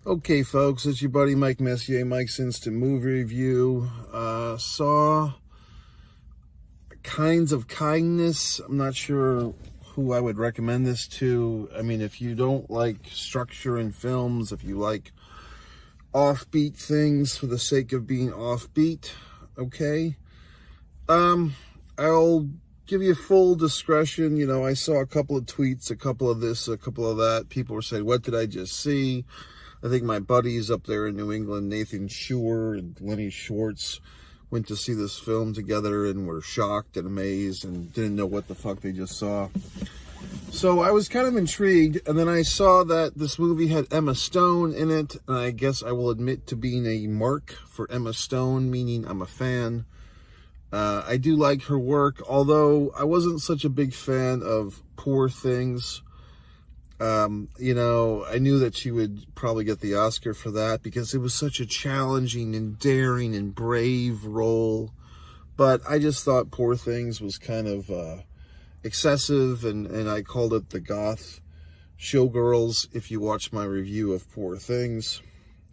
Okay, folks, it's your buddy Mike Messier, Mike's Instant Movie Review. Saw Kinds of Kindness. I'm not sure who I would recommend this to. I mean, if you don't like structure in films, if you like offbeat things for the sake of being offbeat, okay. I'll give you full discretion. You know, I saw a couple of tweets, a couple of this, a couple of that. People were saying, what did I just see? I think my buddies up there in New England, Nathan Schuer and Lenny Schwartz, went to see this film together and were shocked and amazed and didn't know what the fuck they just saw. So I was kind of intrigued, and then I saw that this movie had Emma Stone in it, and I guess I will admit to being a mark for Emma Stone, meaning I'm a fan. I do like her work, although I wasn't such a big fan of Poor Things. You know, I knew that she would probably get the Oscar for that because it was such a challenging and daring and brave role. But I just thought Poor Things was kind of excessive, and I called it the goth showgirls if you watch my review of Poor Things.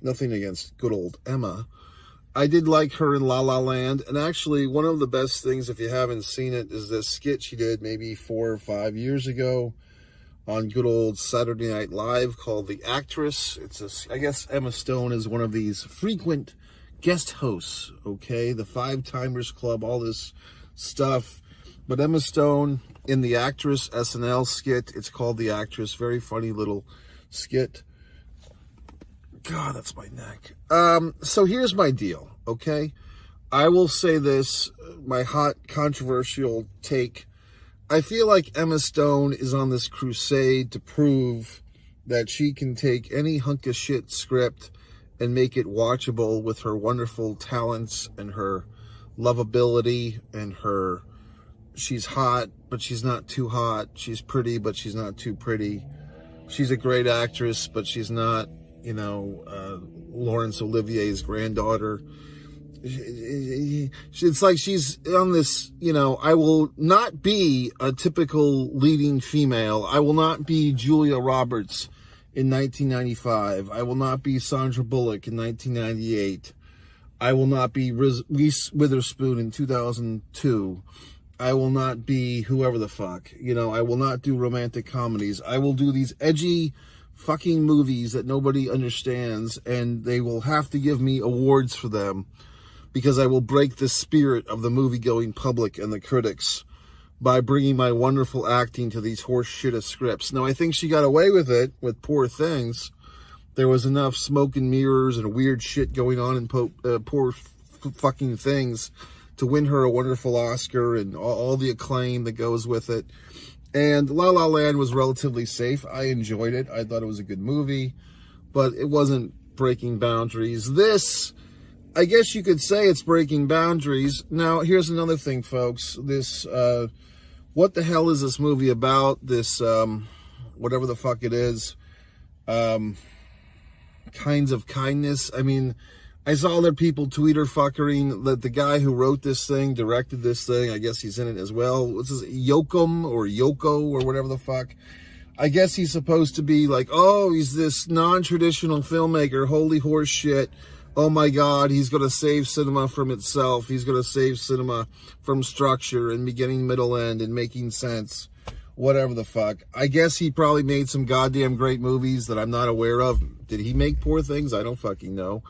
Nothing against good old Emma. I did like her in La La Land, and actually one of the best things, if you haven't seen it, is this skit she did maybe 4 or 5 years ago on good old Saturday Night Live called The Actress. I guess Emma Stone is one of these frequent guest hosts, okay? The Five Timers Club, all this stuff. But Emma Stone in The Actress SNL skit, it's called The Actress, very funny little skit. God, that's my neck. So here's my deal, okay? I will say this, my hot controversial take. I feel like Emma Stone is on this crusade to prove that she can take any hunk of shit script and make it watchable with her wonderful talents and her lovability and she's hot, but she's not too hot. She's pretty, but she's not too pretty. She's a great actress, but she's not, Laurence Olivier's granddaughter. It's like she's on this, I will not be a typical leading female. I will not be Julia Roberts in 1995. I will not be Sandra Bullock in 1998. I will not be Reese Witherspoon in 2002. I will not be whoever the fuck. I will not do romantic comedies. I will do these edgy fucking movies that nobody understands, and they will have to give me awards for them, because I will break the spirit of the movie-going public and the critics by bringing my wonderful acting to these horse shit of scripts. Now, I think she got away with it with Poor Things. There was enough smoke and mirrors and weird shit going on in Poor fucking Things to win her a wonderful Oscar and all the acclaim that goes with it. And La La Land was relatively safe. I enjoyed it. I thought it was a good movie, but it wasn't breaking boundaries. This, I guess you could say it's breaking boundaries. Now, here's another thing, folks. This, what the hell is this movie about? This, whatever the fuck it is, Kinds of Kindness. I mean, I saw other people Twitter fuckering that the guy who wrote this thing, directed this thing, I guess he's in it as well. What's his, Yoakum or Yoko or whatever the fuck. I guess he's supposed to be like, oh, he's this non-traditional filmmaker, holy horse shit. Oh my God, he's going to save cinema from itself. He's going to save cinema from structure and beginning, middle, end, and making sense. Whatever the fuck. I guess he probably made some goddamn great movies that I'm not aware of. Did he make Poor Things? I don't fucking know.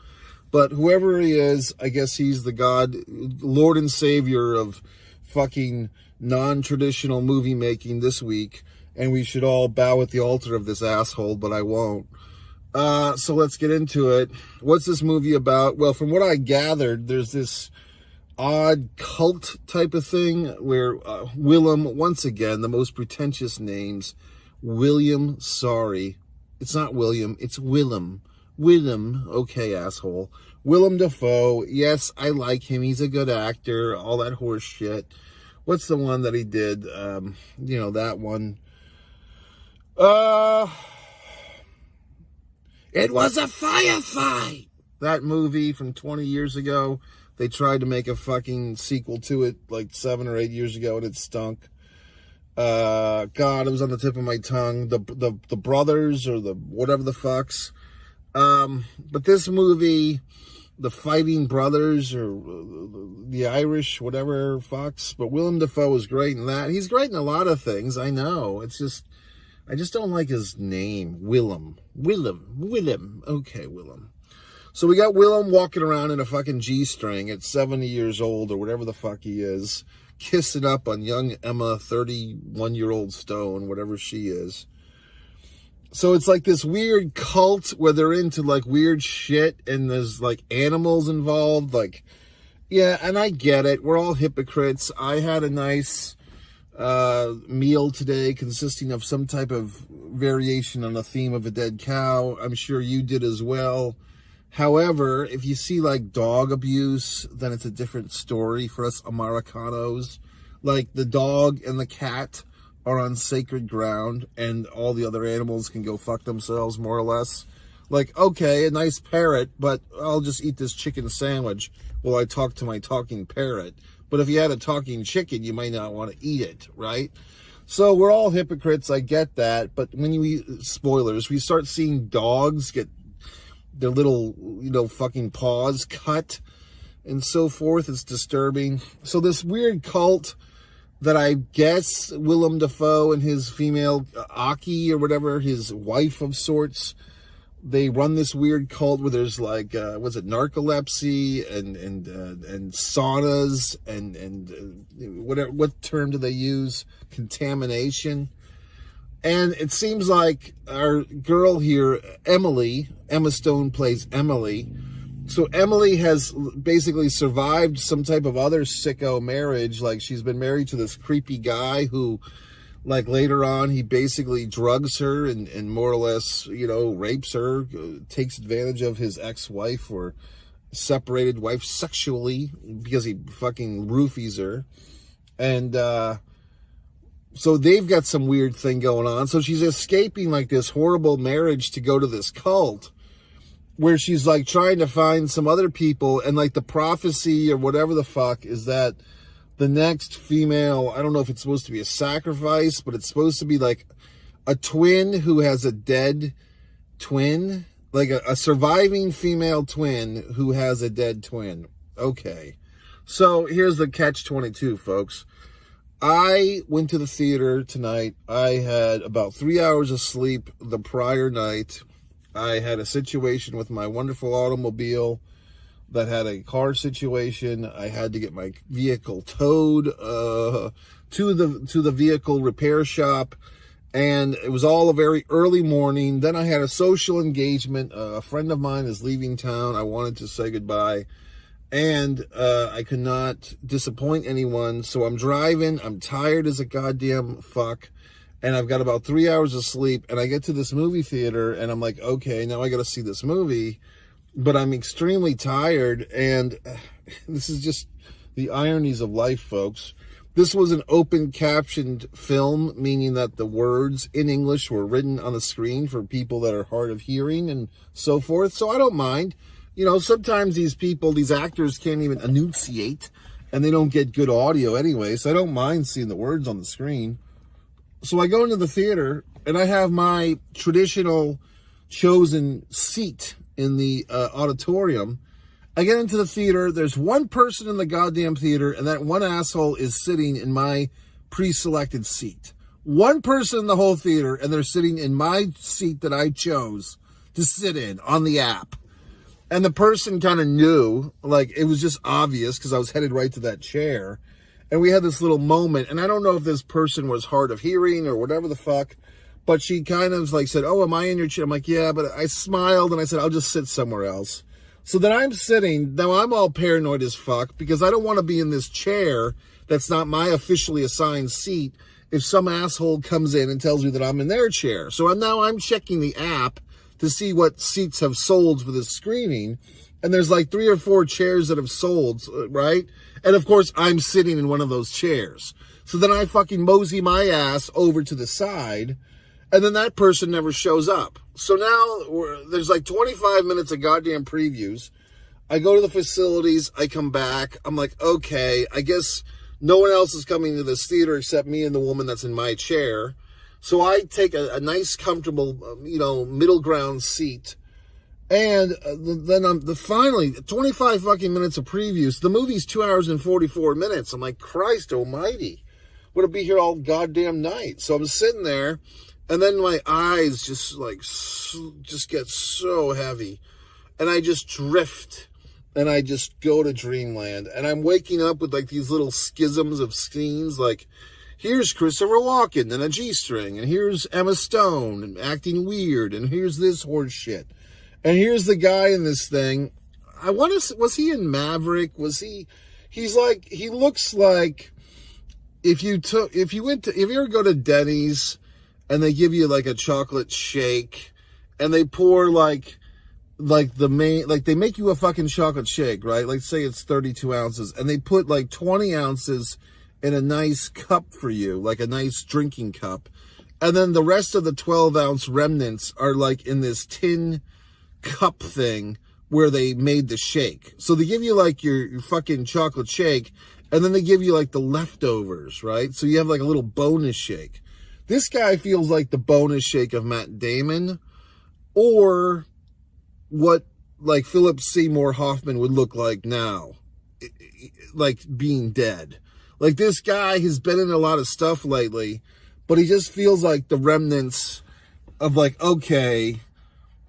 But whoever he is, I guess he's the God, Lord and Savior of fucking non-traditional movie making this week. And we should all bow at the altar of this asshole, but I won't. So let's get into it. What's this movie about? Well, from what I gathered, there's this odd cult type of thing where Willem, once again, the most pretentious names, William, sorry. It's not William, it's Willem. Willem, okay, asshole. Willem Dafoe, yes, I like him. He's a good actor, all that horse shit. What's the one that he did? That one. It was a firefight. That movie from 20 years ago. They tried to make a fucking sequel to it like 7 or 8 years ago, and it stunk. God, it was on the tip of my tongue. The brothers or the whatever the fucks. But this movie, The Fighting Brothers, or The Irish, whatever, Fox, but Willem Dafoe is great in that. He's great in a lot of things, I know. It's just, I just don't like his name, Willem. Okay, Willem. So we got Willem walking around in a fucking G-string at 70 years old, or whatever the fuck he is, kissing up on young Emma, 31-year-old Stone, whatever she is. So it's like this weird cult where they're into like weird shit and there's like animals involved. Like, yeah, and I get it. We're all hypocrites. I had a nice meal today consisting of some type of variation on the theme of a dead cow. I'm sure you did as well. However, if you see like dog abuse, then it's a different story for us Americanos. Like the dog and the cat are on sacred ground and all the other animals can go fuck themselves, more or less. Like, okay, a nice parrot, but I'll just eat this chicken sandwich while I talk to my talking parrot. But if you had a talking chicken, you might not want to eat it, right? So we're all hypocrites, I get that. But when we, spoilers, we start seeing dogs get their little, fucking paws cut and so forth, it's disturbing. So this weird cult that I guess Willem Dafoe and his female Aki or whatever, his wife of sorts, they run this weird cult where there's like, narcolepsy and saunas and whatever, what term do they use? Contamination. And it seems like our girl here, Emma Stone plays Emily. So Emily has basically survived some type of other sicko marriage. Like she's been married to this creepy guy who, like later on, he basically drugs her and more or less, rapes her, takes advantage of his ex-wife or separated wife sexually because he fucking roofies her. And, so they've got some weird thing going on. So she's escaping like this horrible marriage to go to this cult where she's like trying to find some other people, and like the prophecy or whatever the fuck is that the next female, I don't know if it's supposed to be a sacrifice, but it's supposed to be like a twin who has a dead twin, like a surviving female twin who has a dead twin. Okay. So here's the catch-22, folks. I went to the theater tonight. I had about 3 hours of sleep the prior night. I had a situation with my wonderful automobile that had a car situation. I had to get my vehicle towed to the vehicle repair shop, and it was all a very early morning. Then I had a social engagement. A friend of mine is leaving town. I wanted to say goodbye, and I could not disappoint anyone. So I'm driving. I'm tired as a goddamn fuck. And I've got about 3 hours of sleep, and I get to this movie theater, and I'm like, okay, now I got to see this movie, but I'm extremely tired, and this is just the ironies of life, folks. This was an open captioned film, meaning that the words in English were written on the screen for people that are hard of hearing and so forth, so I don't mind. Sometimes these people, these actors can't even enunciate, and they don't get good audio anyway, so I don't mind seeing the words on the screen. So I go into the theater, and I have my traditional chosen seat in the auditorium. I get into the theater. There's one person in the goddamn theater, and that one asshole is sitting in my pre-selected seat. One person in the whole theater, and they're sitting in my seat that I chose to sit in on the app. And the person kind of knew, like, it was just obvious because I was headed right to that chair. And we had this little moment, and I don't know if this person was hard of hearing or whatever the fuck, but she kind of like said, oh, am I in your chair? I'm like, yeah, but I smiled and I said, I'll just sit somewhere else. So then I'm sitting, now I'm all paranoid as fuck because I don't want to be in this chair that's not my officially assigned seat if some asshole comes in and tells me that I'm in their chair. So now I'm checking the app to see what seats have sold for this screening. And there's like 3 or 4 chairs that have sold, right? And of course, I'm sitting in one of those chairs. So then I fucking mosey my ass over to the side, and then that person never shows up. So now there's like 25 minutes of goddamn previews. I go to the facilities, I come back. I'm like, okay, I guess no one else is coming to this theater except me and the woman that's in my chair. So I take a nice, comfortable, middle ground seat. And then finally 25 fucking minutes of previews. The movie's 2 hours and 44 minutes. I'm like, Christ almighty, we're gonna be here all goddamn night. So I'm sitting there, and then my eyes just get so heavy, and I just drift, and I just go to dreamland, and I'm waking up with like these little schisms of scenes, like here's Christopher Walken in a G-string, and here's Emma Stone and acting weird, and here's this horse shit. And here's the guy in this thing. Was he in Maverick? He looks like if you ever go to Denny's and they give you like a chocolate shake and they pour they make you a fucking chocolate shake, right? Like say it's 32 ounces and they put like 20 ounces in a nice cup for you, like a nice drinking cup. And then the rest of the 12 ounce remnants are like in this tin cup thing where they made the shake. So they give you like your fucking chocolate shake, and then they give you like the leftovers, right? So you have like a little bonus shake. This guy feels like the bonus shake of Matt Damon, or what like Philip Seymour Hoffman would look like now, like being dead. Like this guy has been in a lot of stuff lately, but he just feels like the remnants of like, okay,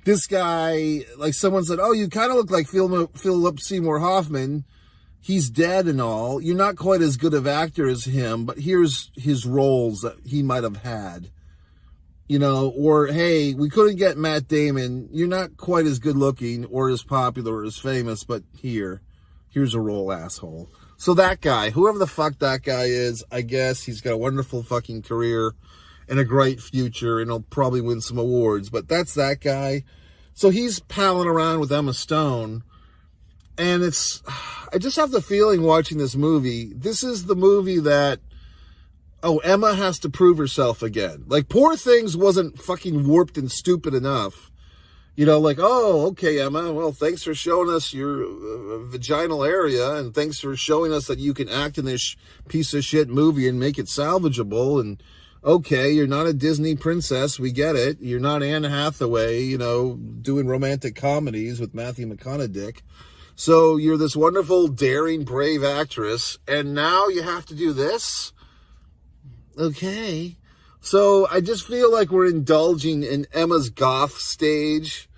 this guy, like someone said, oh, you kind of look like Philip Seymour Hoffman. He's dead and all. You're not quite as good of actor as him, but here's his roles that he might have had. You know, or, hey, we couldn't get Matt Damon. You're not quite as good looking or as popular or as famous, but here's a role, asshole. So that guy, whoever the fuck that guy is, I guess he's got a wonderful fucking career and a great future, and he'll probably win some awards, but that's that guy. So he's palling around with Emma Stone, and I just have the feeling watching this movie, this is the movie that, Emma has to prove herself again. Like, Poor Things wasn't fucking warped and stupid enough. You know, like, oh, okay, Emma, well, thanks for showing us your vaginal area, and thanks for showing us that you can act in this piece of shit movie and make it salvageable, and okay, you're not a Disney princess, we get it. You're not Anne Hathaway, you know, doing romantic comedies with Matthew McConaughey. So you're this wonderful, daring, brave actress, and now you have to do this? Okay. So I just feel like we're indulging in Emma's goth stage.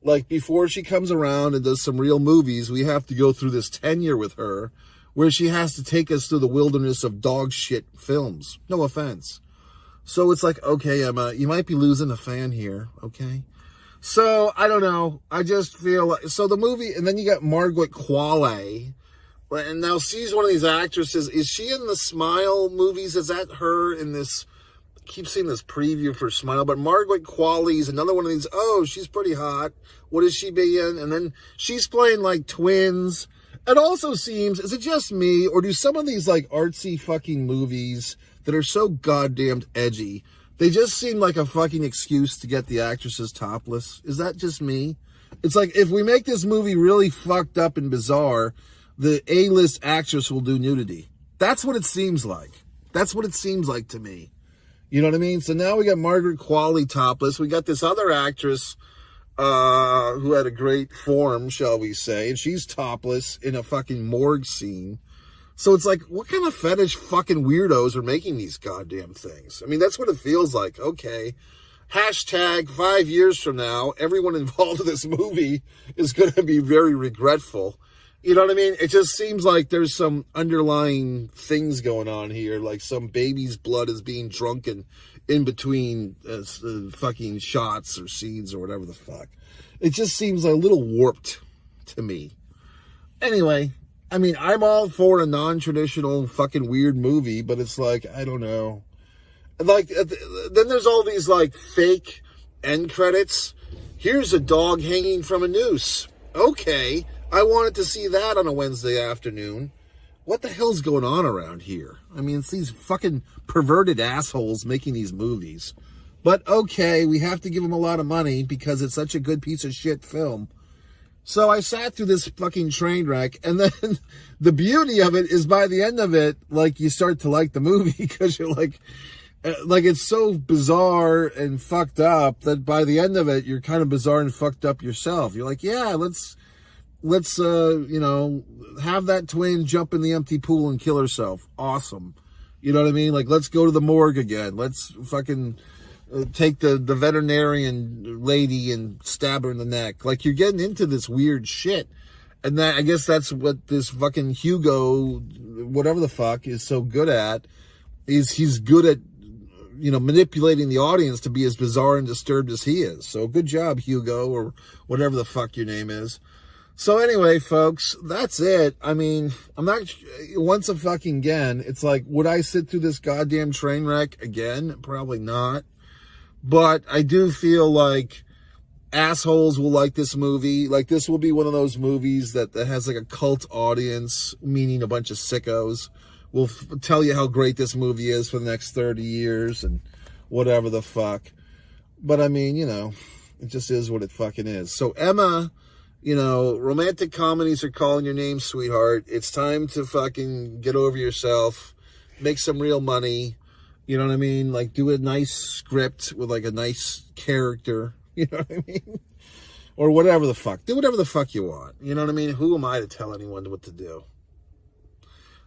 Like, before she comes around and does some real movies, we have to go through this tenure with her, where she has to take us through the wilderness of dog shit films. No offense. So it's like, okay, Emma, you might be losing a fan here, okay? So, I don't know. I just feel like, so the movie, and then you got Margaret Qualley, and now she's one of these actresses. Is she in the Smile movies? Is that her in this? I keep seeing this preview for Smile, but Margaret Qualley is another one of these, oh, she's pretty hot. What is she being? And then she's playing like twins. It also seems, is it just me, or do some of these like artsy fucking movies that are so goddamn edgy, they just seem like a fucking excuse to get the actresses topless? Is that just me? It's like, if we make this movie really fucked up and bizarre, the A-list actress will do nudity. That's what it seems like. That's what it seems like to me. You know what I mean? So now we got Margaret Qualley topless. We got this other actress who had a great form, shall we say, and she's topless in a fucking morgue scene. So it's like, what kind of fetish fucking weirdos are making these goddamn things? I mean, that's what it feels like. Okay. Hashtag 5 years from now, everyone involved in this movie is going to be very regretful. You know what I mean? It just seems like there's some underlying things going on here, like some baby's blood is being drunken in between fucking shots or scenes or whatever the fuck. It just seems a little warped to me. Anyway, I mean, I'm all for a non-traditional fucking weird movie, but it's like, I don't know. Like, then there's all these like fake end credits. Here's a dog hanging from a noose. Okay, I wanted to see that on a Wednesday afternoon. What the hell's going on around here? I mean, it's these fucking perverted assholes making these movies. But okay, we have to give them a lot of money because it's such a good piece of shit film. So I sat through this fucking train wreck, and then the beauty of it is by the end of it, like, you start to like the movie because you're like, Like, it's so bizarre and fucked up that by the end of it, you're kind of bizarre and fucked up yourself. You're like, yeah, let's you know, have that twin jump in the empty pool and kill herself. Awesome. You know what I mean? Like, let's go to the morgue again. Let's fucking take the veterinarian lady and stab her in the neck. Like, you're getting into this weird shit. And that, I guess that's what this fucking Hugo, whatever the fuck, is so good at, is he's good at, you know, manipulating the audience to be as bizarre and disturbed as he is. So good job, Hugo, or whatever the fuck your name is. So anyway, folks, that's it. I mean, I'm not, once again, it's like, would I sit through this goddamn train wreck again? Probably not. But I do feel like assholes will like this movie. Like, this will be one of those movies that has like a cult audience, meaning a bunch of sickos will tell you how great this movie is for the next 30 years and whatever the fuck. But I mean, you know, it just is what it fucking is. So Emma, you know, romantic comedies are calling your name, sweetheart. It's time to fucking get over yourself, make some real money. You know what I mean? Like, do a nice script with like a nice character. You know what I mean? Or whatever the fuck. Do whatever the fuck you want. You know what I mean? Who am I to tell anyone what to do?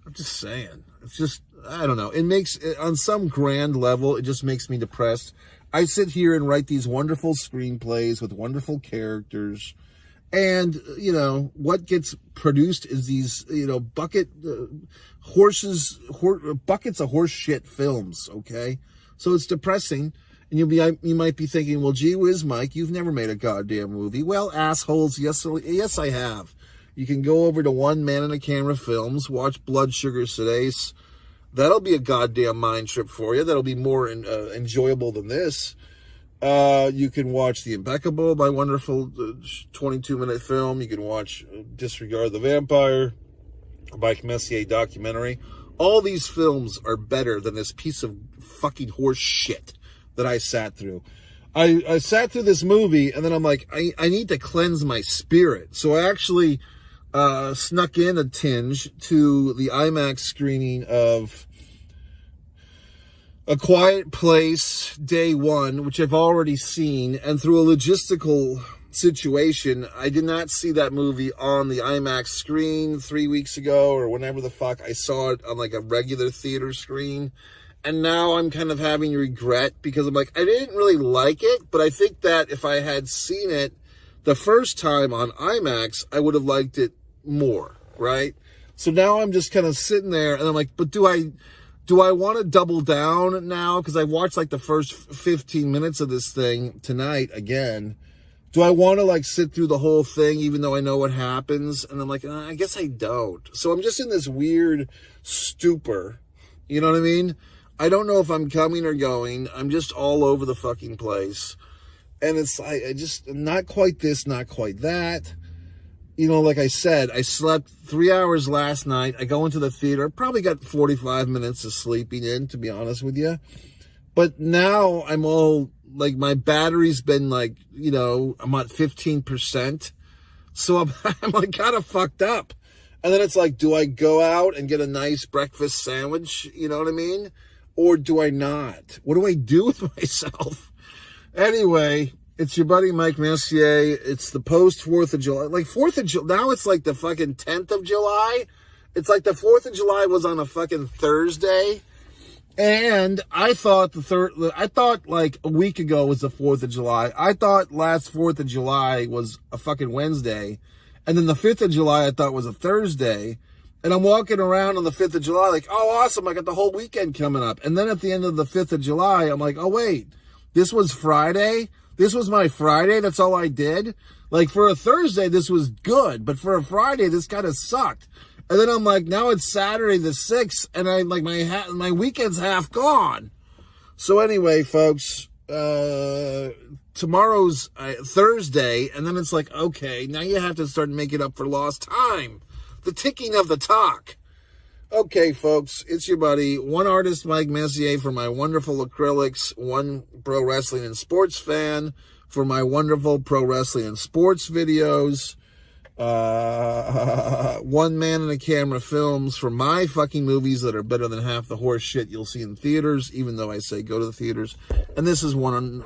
I'm just saying. It's just, I don't know. It makes, on some grand level, it just makes me depressed. I sit here and write these wonderful screenplays with wonderful characters. And, you know, what gets produced is these, you know, buckets of horse shit films, okay? So it's depressing. And you might be thinking, well, gee whiz, Mike, you've never made a goddamn movie. Well, assholes, yes, I have. You can go over to One Man and a Camera Films, watch Blood Sugar Sedace. That'll be a goddamn mind trip for you. That'll be more enjoyable than this. You can watch The Impeccable, my wonderful 22-minute film. You can watch Disregard the Vampire, Mike Messier documentary. All these films are better than this piece of fucking horse shit that I sat through. I sat through this movie, and then I'm like, I need to cleanse my spirit. So I actually snuck in a tinge to the IMAX screening of A Quiet Place Day 1, which I've already seen, and through a logistical situation, I did not see that movie on the IMAX screen 3 weeks ago, or whenever the fuck I saw it on like a regular theater screen. And now I'm kind of having regret because I'm like, I didn't really like it, but I think that if I had seen it the first time on IMAX, I would have liked it more, right? So now I'm just kind of sitting there and I'm like, but do I want to double down now? Because I watched like the first 15 minutes of this thing tonight again. Do I want to like sit through the whole thing even though I know what happens? And I'm like, I guess I don't. So I'm just in this weird stupor. You know what I mean? I don't know if I'm coming or going. I'm just all over the fucking place. And it's like, I just, not quite this, not quite that. You know, like I said, I slept 3 hours last night. I go into the theater, probably got 45 minutes of sleeping in, to be honest with you. But now I'm all, like, my battery's been like, you know, I'm at 15%. So I'm like kind of fucked up. And then it's like, do I go out and get a nice breakfast sandwich? You know what I mean? Or do I not? What do I do with myself? Anyway, it's your buddy Mike Messier. It's the post 4th of July. Like 4th of July, now it's like the fucking 10th of July. It's like the 4th of July was on a fucking Thursday. And I thought like a week ago was the 4th of July. I thought last 4th of July was a fucking Wednesday. And then the 5th of July I thought was a Thursday. And I'm walking around on the 5th of July like, oh, awesome, I got the whole weekend coming up. And then at the end of the 5th of July, I'm like, oh, wait, this was Friday? This was my Friday? That's all I did? Like, for a Thursday, this was good. But for a Friday, this kind of sucked. And then I'm like, now it's Saturday the 6th, and I'm like, my weekend's half gone. So anyway, folks, tomorrow's Thursday, and then it's like, okay, now you have to start making up for lost time. The ticking of the talk. Okay, folks, it's your buddy, one artist, Mike Messier, for my wonderful acrylics, one pro wrestling and sports fan, for my wonderful pro wrestling and sports videos. One Man and a Camera Films for my fucking movies that are better than half the horse shit you'll see in theaters, even though I say go to the theaters. And this is one